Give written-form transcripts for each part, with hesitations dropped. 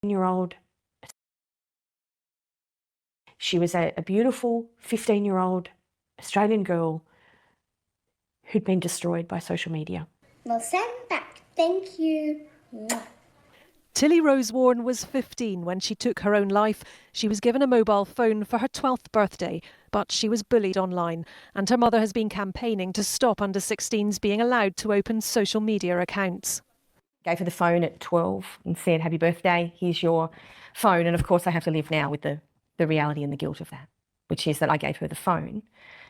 15-year-old. She was a beautiful 15-year-old Australian girl who'd been destroyed by social media. Well, send back. Thank you. Tilly Rose Warren was 15 when she took her own life. She was given a mobile phone for her 12th birthday, but she was bullied online, and her mother has been campaigning to stop under-16s being allowed to open social media accounts. Gave her the phone at 12 and said, happy birthday, here's your phone. And of course I have to live now with the reality and the guilt of that, which is that I gave her the phone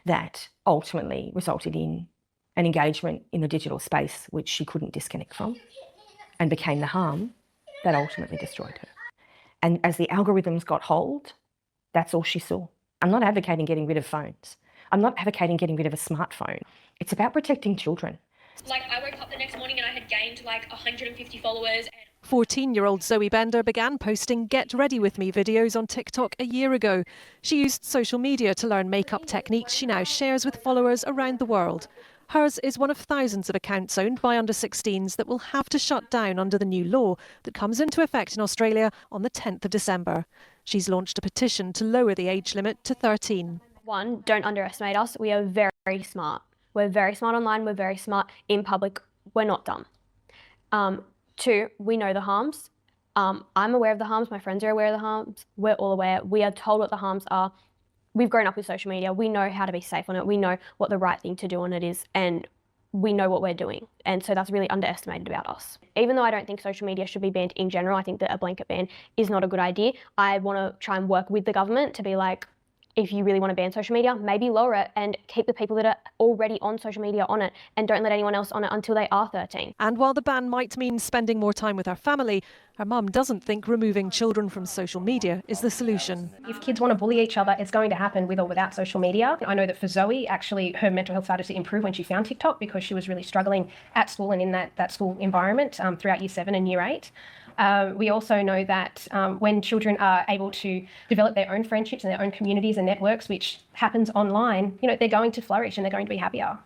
that ultimately resulted in an engagement in the digital space which she couldn't disconnect from, and became the harm that ultimately destroyed her. And as the algorithms got hold, that's all she saw. I'm not advocating getting rid of phones. I'm not advocating getting rid of a smartphone. It's about protecting children. Like, I woke up the next morning and I had gained like 150 followers. 14-year-old Zoe Bender began posting Get Ready With Me videos on TikTok a year ago. She used social media to learn makeup techniques she now shares with followers around the world. Hers is one of thousands of accounts owned by under-16s that will have to shut down under the new law that comes into effect in Australia on the 10th of December. She's launched a petition to lower the age limit to 13. 1, don't underestimate us. We are very, very smart. We're very smart online. We're very smart in public. We're not dumb. 2, we know the harms. I'm aware of the harms. My friends are aware of the harms. We're all aware. We are told what the harms are. We've grown up with social media. We know how to be safe on it. We know what the right thing to do on it is, and we know what we're doing. And so that's really underestimated about us. Even though I don't think social media should be banned in general, I think that a blanket ban is not a good idea. I want to try and work with the government to be like, if you really want to ban social media, maybe lower it and keep the people that are already on social media on it, and don't let anyone else on it until they are 13. And while the ban might mean spending more time with her family, her mum doesn't think removing children from social media is the solution. If kids want to bully each other, it's going to happen with or without social media. I know that for Zoe, actually, her mental health started to improve when she found TikTok, because she was really struggling at school and in that school environment throughout year 7 and year 8. We also know that when children are able to develop their own friendships and their own communities and networks, which happens online, they're going to flourish and they're going to be happier.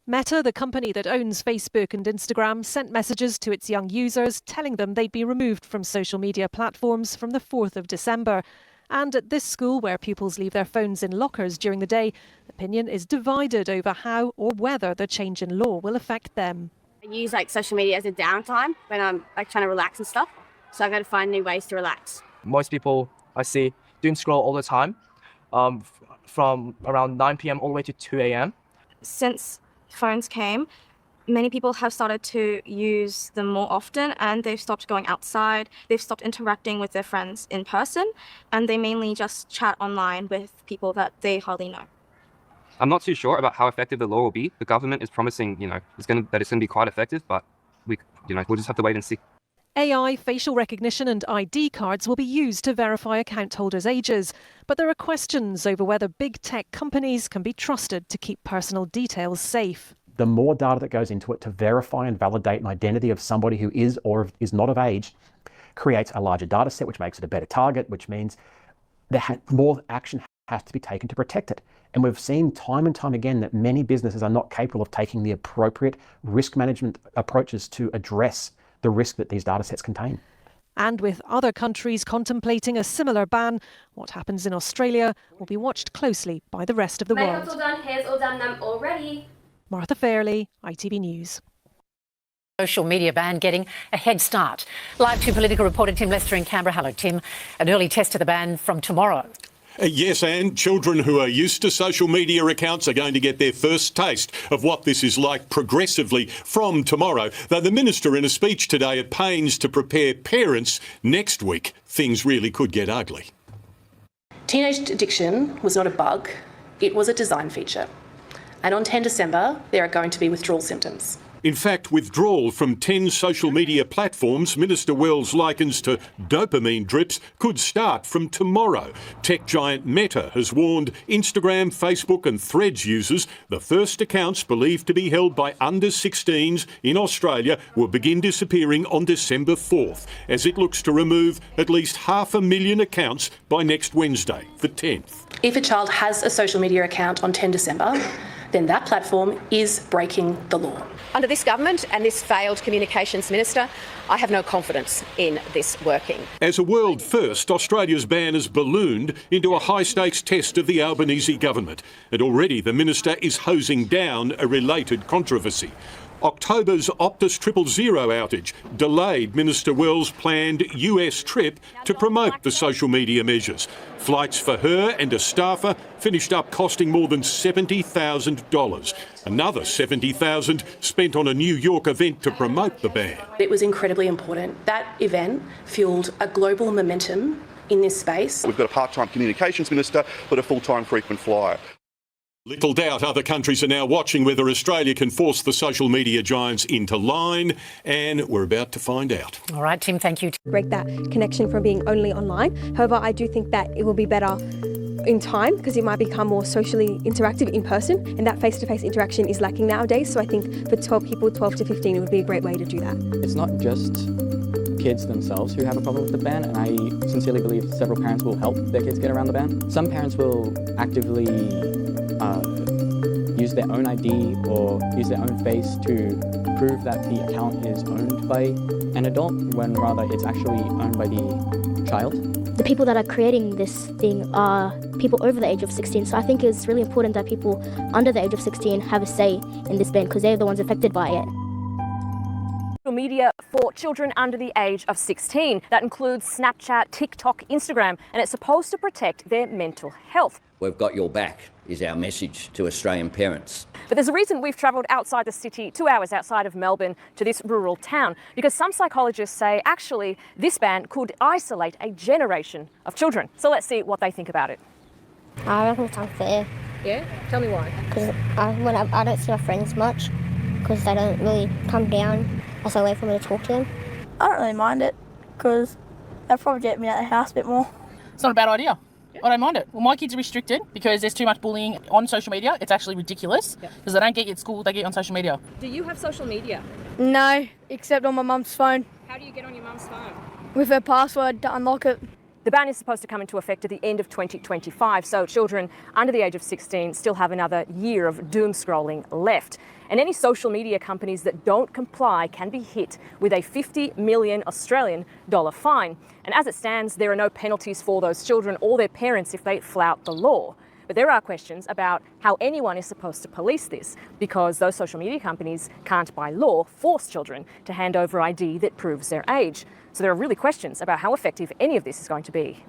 Meta, the company that owns Facebook and Instagram, sent messages to its young users telling them they'd be removed from social media platforms from the 4th of December. And at this school, where pupils leave their phones in lockers during the day, opinion is divided over how or whether the change in law will affect them. I use social media as a downtime when I'm trying to relax and stuff. So I've got to find new ways to relax. Most people I see doom scroll all the time, from around 9 p.m. all the way to 2 a.m. Since phones came, many people have started to use them more often, and they've stopped going outside. They've stopped interacting with their friends in person, and they mainly just chat online with people that they hardly know. I'm not too sure about how effective the law will be. The government is promising, that it's going to be quite effective, but we'll just have to wait and see. AI, facial recognition and ID cards will be used to verify account holders' ages. But there are questions over whether big tech companies can be trusted to keep personal details safe. The more data that goes into it to verify and validate an identity of somebody who is or is not of age creates a larger data set, which makes it a better target, which means more action has to be taken to protect it. And we've seen time and time again that many businesses are not capable of taking the appropriate risk management approaches to address the risk that these data sets contain. And with other countries contemplating a similar ban, what happens in Australia will be watched closely by the rest of the world. Makeup's all done, hair's all done, I'm all ready. Martha Fairley, ITV News. Social media ban getting a head start. Live 2 political reporter Tim Lester in Canberra. Hello, Tim. An early test of the ban from tomorrow. Yes, and children who are used to social media accounts are going to get their first taste of what this is like progressively from tomorrow. Though the Minister in a speech today at pains to prepare parents, next week things really could get ugly. Teenage addiction was not a bug, it was a design feature. And on 10 December, there are going to be withdrawal symptoms. In fact, withdrawal from 10 social media platforms Minister Wells likens to dopamine drips could start from tomorrow. Tech giant Meta has warned Instagram, Facebook and Threads users the first accounts believed to be held by under-16s in Australia will begin disappearing on December 4th, as it looks to remove at least 500,000 accounts by next Wednesday, the 10th. If a child has a social media account on 10 December, then that platform is breaking the law. Under this government and this failed communications minister, I have no confidence in this working. As a world first, Australia's ban has ballooned into a high-stakes test of the Albanese government, and already the minister is hosing down a related controversy. October's Optus 000 outage delayed Minister Wells' planned US trip to promote the social media measures. Flights for her and a staffer finished up costing more than $70,000. Another $70,000 spent on a New York event to promote the ban. It was incredibly important. That event fueled a global momentum in this space. We've got a part-time communications minister, but a full-time frequent flyer. Little doubt other countries are now watching whether Australia can force the social media giants into line, and we're about to find out. All right, Tim, thank you. Break that connection from being only online. However, I do think that it will be better in time because it might become more socially interactive in person, and that face-to-face interaction is lacking nowadays. So I think for 12 people, 12 to 15, it would be a great way to do that. It's not just kids themselves who have a problem with the ban, and I sincerely believe several parents will help their kids get around the ban. Some parents will actively use their own ID or use their own face to prove that the account is owned by an adult when rather it's actually owned by the child. The people that are creating this thing are people over the age of 16, so I think it's really important that people under the age of 16 have a say in this ban because they're the ones affected by it. Media for children under the age of 16. That includes Snapchat, TikTok, Instagram, and it's supposed to protect their mental health. We've got your back is our message to Australian parents. But there's a reason we've travelled outside the city, 2 hours outside of Melbourne, to this rural town, because some psychologists say actually this ban could isolate a generation of children. So let's see what they think about it. I reckon it's unfair. Yeah? Tell me why. Because I don't see my friends much because they don't really come down as a way for me to talk to them. I don't really mind it because they'll probably get me out of the house a bit more. It's not a bad idea. I don't mind it. Well, my kids are restricted because there's too much bullying on social media. It's actually ridiculous because they don't get you at school, they get you on social media. Do you have social media? No, except on my mum's phone. How do you get on your mum's phone? With her password to unlock it. The ban is supposed to come into effect at the end of 2025, so children under the age of 16 still have another year of doom scrolling left. And any social media companies that don't comply can be hit with a 50 million Australian dollar fine. And as it stands, there are no penalties for those children or their parents if they flout the law. But there are questions about how anyone is supposed to police this, because those social media companies can't, by law, force children to hand over ID that proves their age. So there are really questions about how effective any of this is going to be.